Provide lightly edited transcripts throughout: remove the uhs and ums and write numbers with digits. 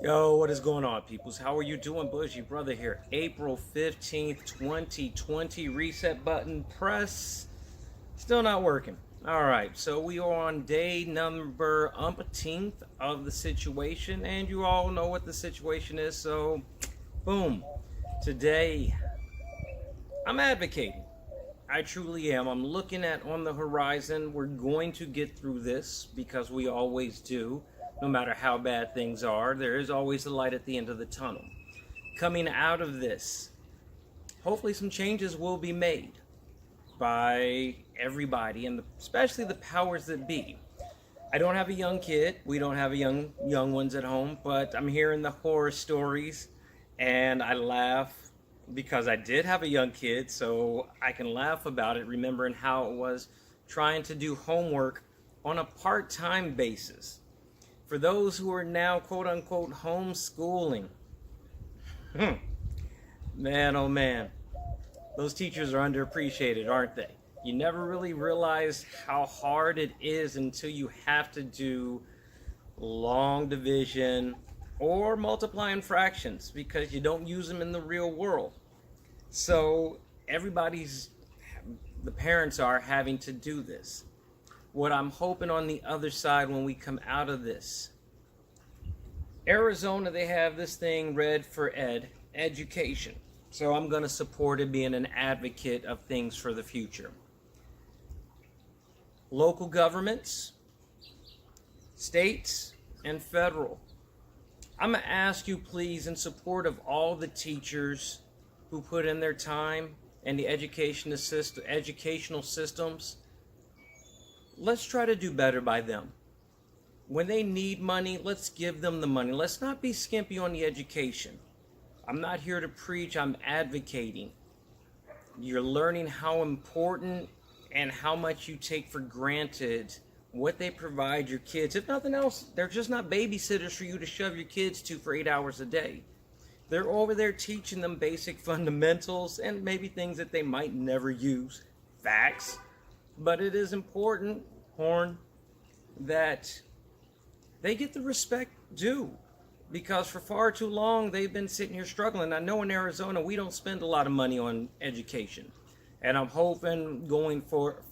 Yo, what is going on, peoples? How are you doing? Bushy Brother here. April 15th, 2020. Reset button press. Still not working. Alright, so we are on day number umpteenth of the situation, and you all know what the situation is, so boom. Today, I'm advocating. I truly am. I'm looking at on the horizon. We're going to get through this because we always do. No matter how bad things are, there is always a light at the end of the tunnel. Coming out of this, hopefully some changes will be made by everybody, and especially the powers that be. I don't have a young kid. We don't have a young ones at home, but I'm hearing the horror stories, and I laugh because I did have a young kid, so I can laugh about it, remembering how it was trying to do homework on a part-time basis. For those who are now quote-unquote homeschooling, man, oh man, those teachers are underappreciated, aren't they? You never really realize how hard it is until you have to do long division or multiplying fractions because you don't use them in the real world. So the parents are having to do this. What I'm hoping on the other side when we come out of this, Arizona, they have this thing read for education. So I'm going to support it, being an advocate of things for the future. Local governments, states, and federal. I'm going to ask you, please, in support of all the teachers who put in their time and the educational systems, let's try to do better by them. When they need money, let's give them the money. Let's not be skimpy on the education. I'm not here to preach, I'm advocating. You're learning how important and how much you take for granted what they provide your kids. If nothing else, they're just not babysitters for you to shove your kids to for 8 hours a day. They're over there teaching them basic fundamentals and maybe things that they might never use. Facts. But it is important, Horn, that they get the respect due, because for far too long they've been sitting here struggling. I know in Arizona we don't spend a lot of money on education, and I'm hoping going forward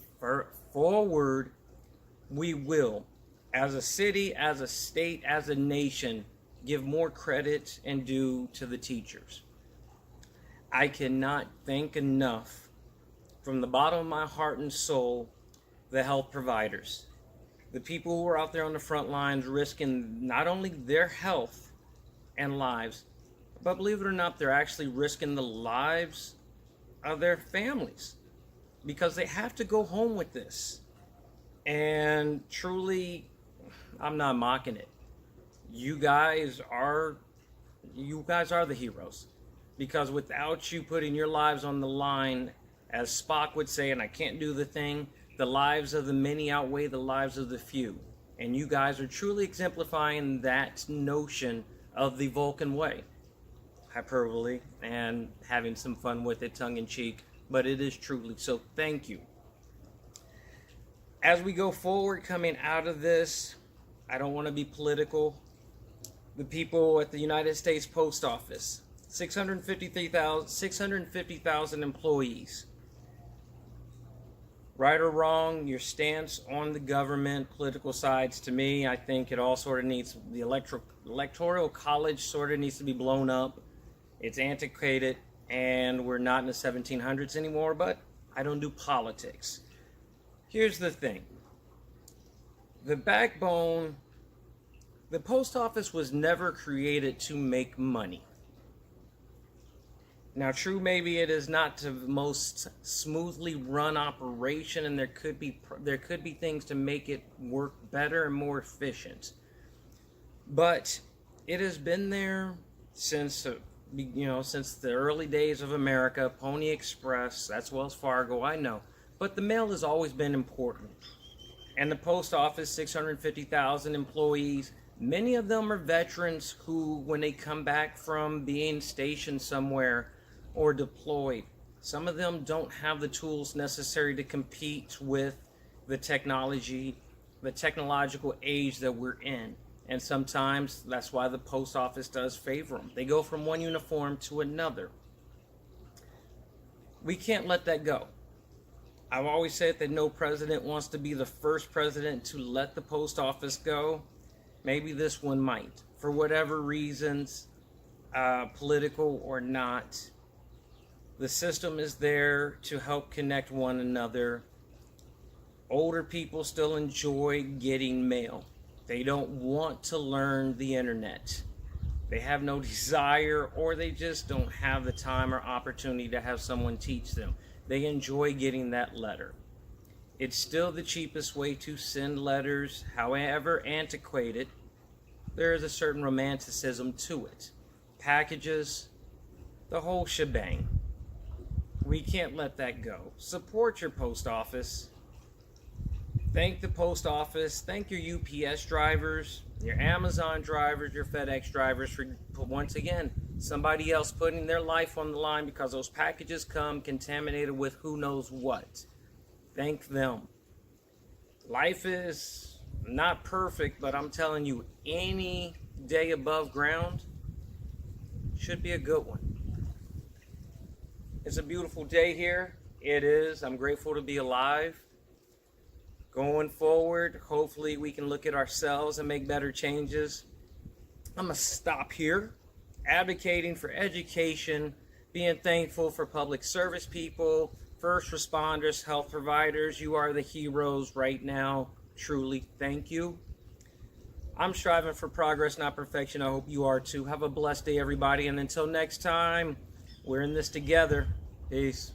we will, as a city, as a state, as a nation, give more credit and due to the teachers. I cannot thank enough, from the bottom of my heart and soul, the health providers. The people who are out there on the front lines risking not only their health and lives, but believe it or not, they're actually risking the lives of their families because they have to go home with this. And truly, I'm not mocking it. You guys are the heroes, because without you putting your lives on the line, as Spock would say, and I can't do the thing, the lives of the many outweigh the lives of the few. And you guys are truly exemplifying that notion of the Vulcan way. Hyperbole and having some fun with it, tongue in cheek, but it is truly so. Thank you. As we go forward, coming out of this, I don't want to be political. The people at the United States Post Office, 650,000 employees. Right or wrong, your stance on the government, political sides, to me, I think it all sort of needs, the electoral college sort of needs to be blown up. It's antiquated, and we're not in the 1700s anymore, but I don't do politics. Here's the thing. The backbone, the post office was never created to make money. Now, true, maybe it is not the most smoothly run operation, and there could be things to make it work better and more efficient. But it has been there since the early days of America. Pony Express, that's Wells Fargo, I know. But the mail has always been important. And the post office, 650,000 employees, many of them are veterans who, when they come back from being stationed somewhere or deployed, some of them don't have the tools necessary to compete with the technological age that we're in. And sometimes that's why the post office does favor them. They go from one uniform to another. We can't let that go. I've always said that no president wants to be the first president to let the post office go. Maybe this one might, for whatever reasons, political or not. The system is there to help connect one another. Older people still enjoy getting mail. They don't want to learn the internet. They have no desire, or they just don't have the time or opportunity to have someone teach them. They enjoy getting that letter. It's still the cheapest way to send letters, however antiquated. There is a certain romanticism to it. Packages, the whole shebang. We can't let that go. Support your post office. Thank the post office. Thank your UPS drivers, your Amazon drivers, your FedEx drivers for, once again, somebody else putting their life on the line because those packages come contaminated with who knows what. Thank them. Life is not perfect, but I'm telling you, any day above ground should be a good one. It's a beautiful day here. It is. I'm grateful to be alive. Going forward, hopefully we can look at ourselves and make better changes. I'm going to stop here, advocating for education, being thankful for public service people, first responders, health providers. You are the heroes right now. Truly, thank you. I'm striving for progress, not perfection. I hope you are too. Have a blessed day, everybody. And until next time, we're in this together. Peace.